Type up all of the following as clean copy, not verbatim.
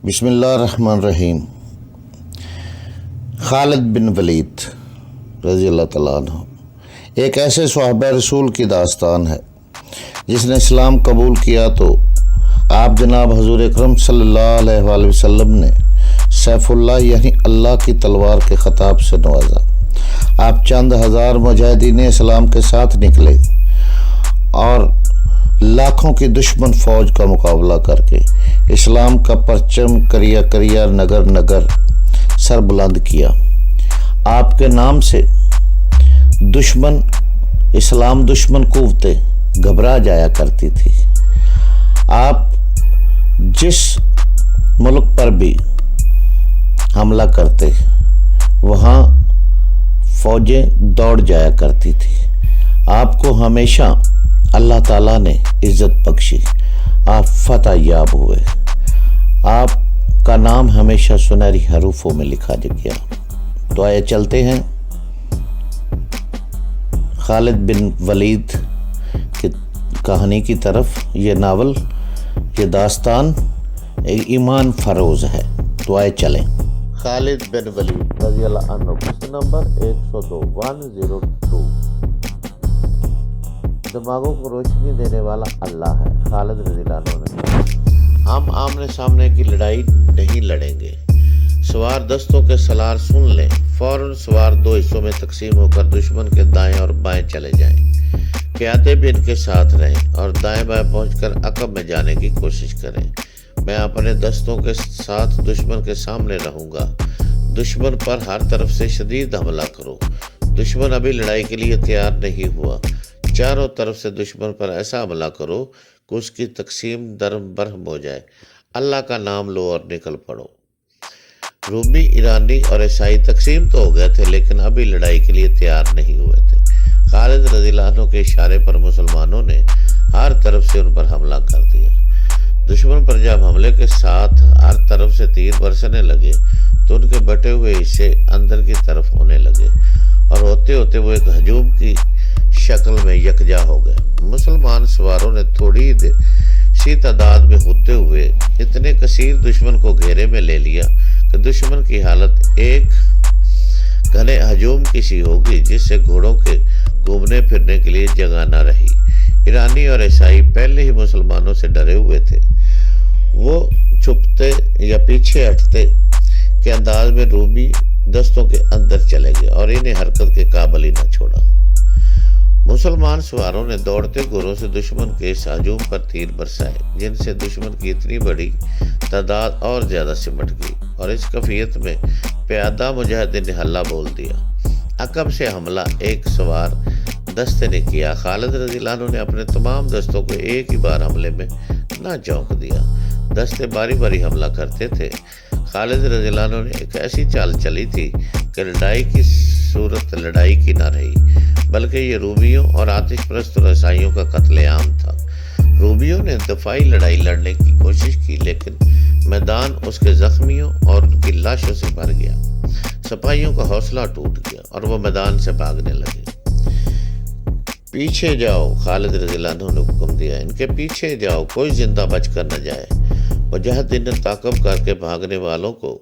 بسم اللہ الرحمن الرحیم۔ خالد بن ولید رضی اللہ تعالیٰ عنہ ایک ایسے صحابہ رسول کی داستان ہے جس نے اسلام قبول کیا تو آپ جناب حضور اکرم صلی اللہ علیہ وآلہ وسلم نے سیف اللہ یعنی اللہ کی تلوار کے خطاب سے نوازا۔ آپ چند ہزار مجاہدین اسلام کے ساتھ نکلے اور لاکھوں کی دشمن فوج کا مقابلہ کر کے اسلام کا پرچم کریا کریا نگر نگر سر بلند کیا۔ آپ کے نام سے دشمن اسلام دشمن قوتیں گھبرا جایا کرتی تھی۔ آپ جس ملک پر بھی حملہ کرتے وہاں فوجیں دوڑ جایا کرتی تھی۔ آپ کو ہمیشہ اللہ تعالیٰ نے عزت بخشی، آپ فتح یاب ہوئے۔ آپ کا نام ہمیشہ سنہری حروفوں میں لکھا گیا۔ تو آئے چلتے ہیں خالد بن ولید کی کہانی کی طرف۔ یہ ناول، یہ داستان ایمان فروز ہے۔ تو آئے چلیں۔ خالد بن ولید رضی اللہ عنہ، قسط نمبر 102 دماغوں کو روشنی دینے والا اللہ ہے۔ خالد رضی اللہ عنہ نے ہم آمنے سامنے کی لڑائی نہیں لڑیں گے، سوار دستوں کے سلار سن لیں، فوراً سوار دو حصوں میں تقسیم ہو کر دشمن کے دائیں اور بائیں چلے جائیں، پیادے بھی ان کے ساتھ رہیں اور دائیں بائیں پہنچ کر عقب میں جانے کی کوشش کریں۔ میں اپنے دستوں کے ساتھ دشمن کے سامنے رہوں گا۔ دشمن پر ہر طرف سے شدید حملہ کرو۔ دشمن ابھی لڑائی کے لیے تیار نہیں ہوا، چاروں طرف سے دشمن پر ایسا حملہ کرو کہ اس کی تقسیم درم برہم ہو جائے۔ اللہ کا نام لو اور نکل پڑو۔ رومی، ایرانی اور عیسائی تقسیم تو ہو گئے تھے لیکن ابھی لڑائی کے لیے تیار نہیں ہوئے تھے۔ خالد رضی اللہ عنہ کے اشارے پر مسلمانوں نے ہر طرف سے ان پر حملہ کر دیا۔ دشمن پر جب حملے کے ساتھ ہر طرف سے تیر برسنے لگے تو ان کے بٹے ہوئے حصے اندر کی طرف ہونے لگے اور ہوتے ہوتے وہ ایک ہجوم کی شکل میں یکجا ہو گئے۔ مسلمان سواروں نے تھوڑی سی تعداد میں ہوتے ہوئے اتنے کثیر دشمن کو گھیرے میں لے لیا کہ دشمن کی حالت ایک گھنے ہجوم کی سی ہوگی جس سے گھوڑوں کے گھومنے پھرنے کے لیے جگہ نہ رہی۔ ایرانی اور عیسائی پہلے ہی مسلمانوں سے ڈرے ہوئے تھے۔ وہ چھپتے یا پیچھے ہٹتے کے انداز میں رومی دستوں کے اندر چلے گئے اور انہیں حرکت کے قابل ہی نہ چھوڑا۔ مسلمان سواروں نے دوڑتے گھوڑوں سے دشمن کے اس ہجوم پر تیر برسائے جن سے دشمن کی اتنی بڑی تعداد اور زیادہ سمٹ گئی اور اس کیفیت میں پیادہ مجاہدین نے حلہ بول دیا۔ عقب سے حملہ ایک سوار دستے نے کیا۔ خالد رضی اللہ عنہ نے اپنے تمام دستوں کو ایک ہی بار حملے میں نہ جھونک دیا۔ دستے باری باری حملہ کرتے تھے۔ خالد رضی اللہ عنہ نے ایک ایسی چال چلی تھی کہ لڑائی کی صورت لڑائی کی نہ رہی بلکہ یہ رومیوں اور آتش پرست اور عیسائیوں کا قتل عام تھا۔ رومیوں نے دفاعی لڑائی لڑنے کی کوشش کی لیکن میدان اس کے زخمیوں اور ان کی لاشوں سے بھر گیا۔ سپاہیوں کا حوصلہ ٹوٹ گیا اور وہ میدان سے بھاگنے لگے۔ پیچھے جاؤ، خالد رضی اللہ عنہ نے حکم دیا، ان کے پیچھے جاؤ، کوئی زندہ بچ کر نہ جائے۔ مجاہدین نے تعاقب کر کے بھاگنے والوں کو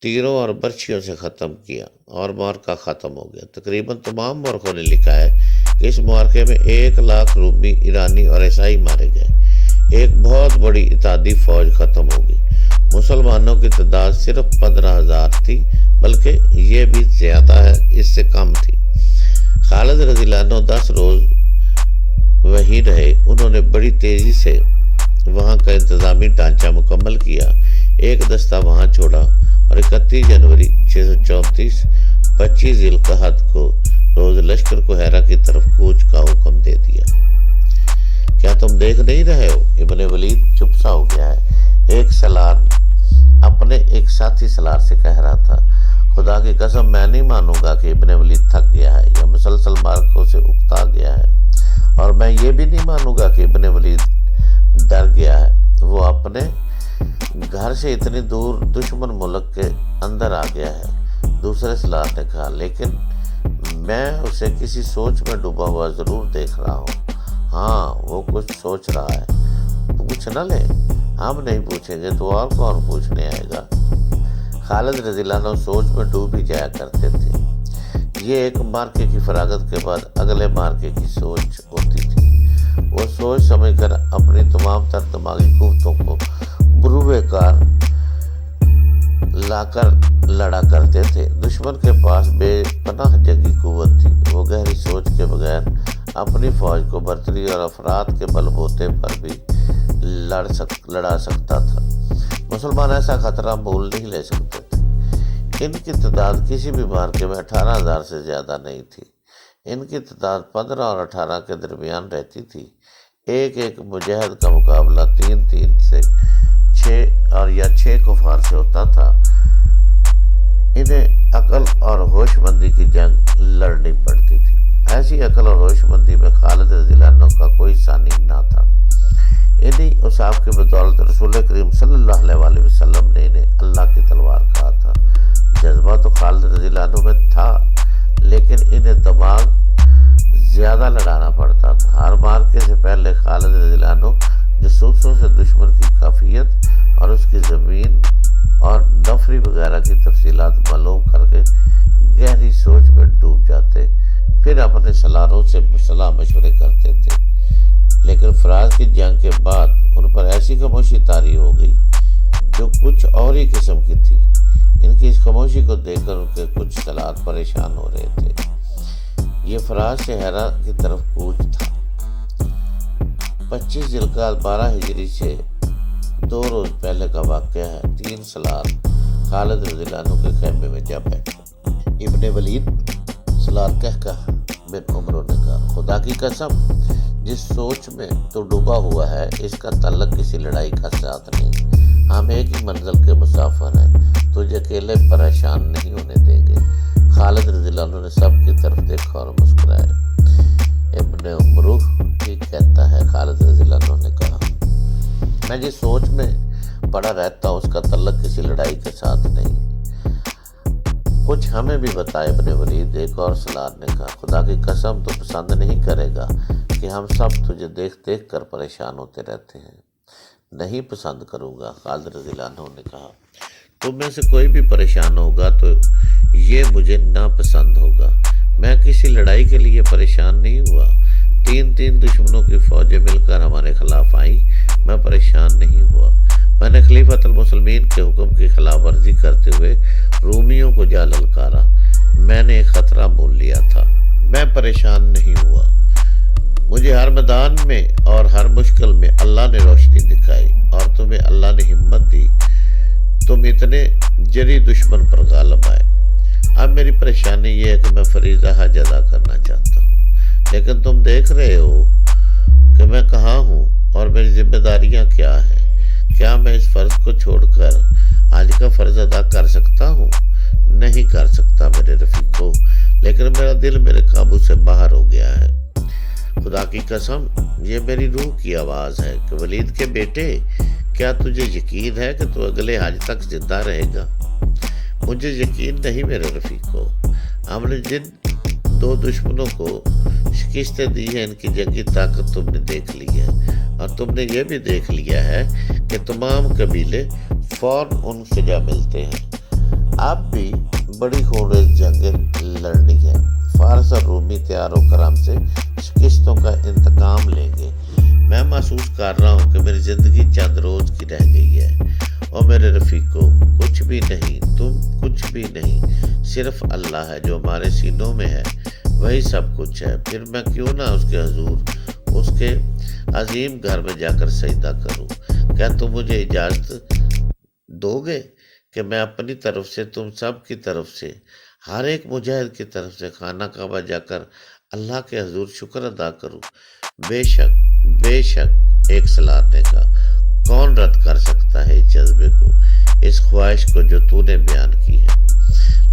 تیروں اور برچھیوں سے ختم کیا اور معرکہ ختم ہو گیا۔ تقریباً تمام مورخوں نے لکھا ہے کہ اس معرکے میں 1,00,000 رومی، ایرانی اور عیسائی مارے گئے۔ ایک بہت بڑی اتحادی فوج ختم ہو گئی۔ مسلمانوں کی تعداد صرف 15,000 تھی بلکہ یہ بھی زیادہ ہے، اس سے کم تھی۔ خالد رضی اللہ عنہ 10 روز وہیں رہے۔ انہوں نے بڑی تیزی سے وہاں کا انتظامی ڈھانچہ مکمل کیا، ایک دستہ وہاں چھوڑا اور 31 جنوری 634 25 ذی القعدہ کو روز لشکر کو ہیرا کی طرف کوچ کا حکم دے دیا۔ کیا تم دیکھ نہیں رہے ہو؟ ابن ولید چپ سا ہو گیا ہے۔ ایک سلار اپنے ایک ساتھی سلار سے کہہ رہا تھا، خدا کی قسم میں نہیں مانوں گا کہ ابن ولید تھک گیا ہے یا مسلسل مارکوں سے اکتا گیا ہے، اور میں یہ بھی نہیں مانوں گا کہ ابن ولید ڈر گیا ہے۔ وہ اپنے گھر سے اتنی دور دشمن ملک کے اندر آ گیا ہے۔ دوسرے سلار نے کہا، لیکن میں اسے کسی سوچ میں ڈوبا ہوا ضرور دیکھ رہا ہوں۔ ہاں، وہ کچھ سوچ رہا ہے۔ پوچھ نہ لیں، ہم نہیں پوچھیں گے تو اور کون پوچھنے آئے گا۔ خالد رضی اللہ عنہ سوچ میں ڈوب ہی جایا کرتے تھے۔ یہ ایک مارکے کی فراغت کے بعد اگلے مارکے کی سوچ ہوتی تھی۔ وہ سوچ سمجھ کر اپنی تمام تر دماغی قوتوں کو بروئے کار لا کر لڑا کرتے تھے۔ دشمن کے پاس بے پناہ جنگی قوت تھی۔ وہ گہری سوچ کے بغیر اپنی فوج کو برتری اور افراد کے بل بوتے پر بھی لڑا سکتا تھا۔ مسلمان ایسا خطرہ مول نہیں لے سکتے تھے۔ ان کی تعداد کسی بھی مارکے میں 18,000 سے زیادہ نہیں تھی۔ ان کی تعداد 15 اور 18 کے درمیان رہتی تھی۔ ایک مجاہد کا مقابلہ 3 سے 6 اور یا 6 کفار سے ہوتا تھا۔ انہیں عقل اور ہوش مندی کی جنگ لڑنی پڑتی تھی۔ ایسی عقل اور ہوش مندی میں خالد رضی اللہ عنہ کا کوئی ثانی نہ تھا۔ انہی اوصاف کی بدولت رسول کریم صلی اللہ علیہ وسلم نے انہیں اللہ کی تلوار کہا تھا۔ جذبہ تو خالد رضی اللہ عنہ میں تھا، لیکن انہیں دماغ زیادہ لڑانا پڑتا تھا۔ ہر مارکے سے پہلے خالد رضی اللہ عنہ جاسوسوں سے دشمن کی کیفیت اور اس کی زمین اور نفری وغیرہ کی تفصیلات معلوم کر کے گہری سوچ میں ڈوب جاتے، پھر اپنے سالاروں سے صلاح مشورے کرتے تھے۔ لیکن فراز کی جنگ کے بعد ان پر ایسی خاموشی طاری ہو گئی جو کچھ اور ہی قسم کی تھی۔ ان کی اس خاموشی کو دیکھ کر ان کے کچھ سالار پریشان ہو رہے تھے۔ یہ فراز سے ہیرا کی طرف کوچ تھا۔ 25 ذوالقعدہ 12 ہجری سے 2 روز پہلے کا واقعہ ہے۔ 3 سالار خالد رضی اللہ عنہ کے خیمے میں جا بیٹھے۔ ابن ولید سالار کہکہ بن عمرو نے کہا، خدا کی قسم، جس سوچ میں تو ڈوبا ہوا ہے اس کا تعلق کسی لڑائی کا ساتھ نہیں۔ ہم ایک ہی منزل کے مسافر ہیں، تجھے اکیلے پریشان نہیں ہونے دیں گے۔ خالد رضی اللہ عنہ نے سب کی طرف دیکھا اور مسکرائے۔ ابن عمرو ٹھیک کہتا ہے، خالد رضی اللہ عنہ نے کہا، میں جس سوچ میں پڑا رہتا ہوں اس کا تعلق کسی لڑائی کے ساتھ نہیں۔ کچھ ہمیں بھی بتائے ابن ولید، ایک اور سالار نے کہا، خدا کی قسم تو پسند نہیں کرے گا کہ ہم سب تجھے دیکھ کر پریشان ہوتے رہتے ہیں۔ نہیں پسند کروں گا، خالد رضی اللہ عنہ نے کہا، تم میں سے کوئی بھی پریشان ہوگا تو یہ مجھے ناپسند ہوگا۔ میں کسی لڑائی کے لیے پریشان نہیں ہوا۔ 3 دشمنوں کی فوجیں مل کر ہمارے خلاف آئیں، میں پریشان نہیں ہوا۔ میں نے خلیفۃ المسلمین کے حکم کی خلاف ورزی کرتے ہوئے رومیوں کو جا للکارا۔ میں نے ایک خطرہ مول لیا تھا، میں پریشان نہیں ہوا۔ مجھے ہر میدان میں اور ہر مشکل میں اللہ نے روشنی دکھائی اور تمہیں اللہ نے ہمت دی۔ تم اتنے جری دشمن پر غالب آئے۔ اب میری پریشانی یہ ہے کہ میں فریضہ حج ادا کرنا چاہتا ہوں، لیکن تم دیکھ رہے ہو کہ میں کہاں ہوں اور میری ذمہ داریاں کیا ہیں۔ کیا میں اس فرض کو چھوڑ کر حج کا فرض ادا کر سکتا ہوں؟ نہیں کر سکتا میرے رفیقو، لیکن میرا دل میرے قابو سے باہر ہو گیا ہے۔ خدا کی قسم، یہ میری روح کی آواز ہے کہ ولید کے بیٹے، کیا تجھے یقین ہے کہ تو اگلے حج تک زندہ رہے گا؟ مجھے یقین نہیں میرے رفیقو۔ ہم نے جن 2 دشمنوں کو شکستیں دی ہیں ان کی جنگی طاقت تم نے دیکھ لی ہے، اور تم نے یہ بھی دیکھ لیا ہے کہ تمام قبیلے فوراً ان سے جا ملتے ہیں۔ اب بھی بڑی خونریز جنگیں لڑنی ہے۔ فارس اور رومی تیار و کرم سے شکستوں کا انتقام لیں گے۔ میں محسوس کر رہا ہوں کہ میری زندگی چند روز کی رہ گئی ہے، اور میرے رفیقوں، کچھ بھی نہیں، تم کچھ بھی نہیں، صرف اللہ ہے جو ہمارے سینوں میں ہے، وہی سب کچھ ہے۔ پھر میں کیوں نہ اس کے حضور، اس کے عظیم گھر میں جا کر سجدہ کروں؟ کیا تم مجھے اجازت دو گے کہ میں اپنی طرف سے، تم سب کی طرف سے، ہر ایک مجاہد کی طرف سے خانہ کعبہ جا کر اللہ کے حضور شکر ادا کروں؟ بے شک، ایک سالار نے کہا، کون رد کر سکتا ہے اس جذبے کو، اس خواہش کو جو تو نے بیان کی ہے؟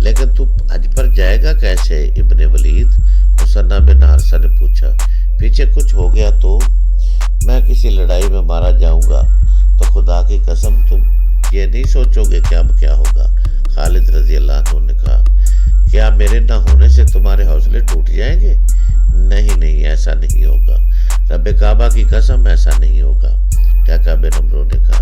لیکن تو حج پر جائے گا کیسے ابن ولید؟ مسنہ بن حارثہ نے پوچھا۔ پیچھے کچھ ہو گیا تو میں کسی لڑائی میں مارا جاؤں گا تو خدا کی قسم تم یہ نہیں سوچو گے کہ اب کیا ہوگا؟ خالد رضی اللہ عنہ نے کہا، کیا میرے نہ ہونے سے تمہارے حوصلے ٹوٹ جائیں گے؟ نہیں، ایسا نہیں ہوگا، رب کعبہ کی قسم ایسا نہیں ہوگا۔ کہکہ بن عمرو نے کہا،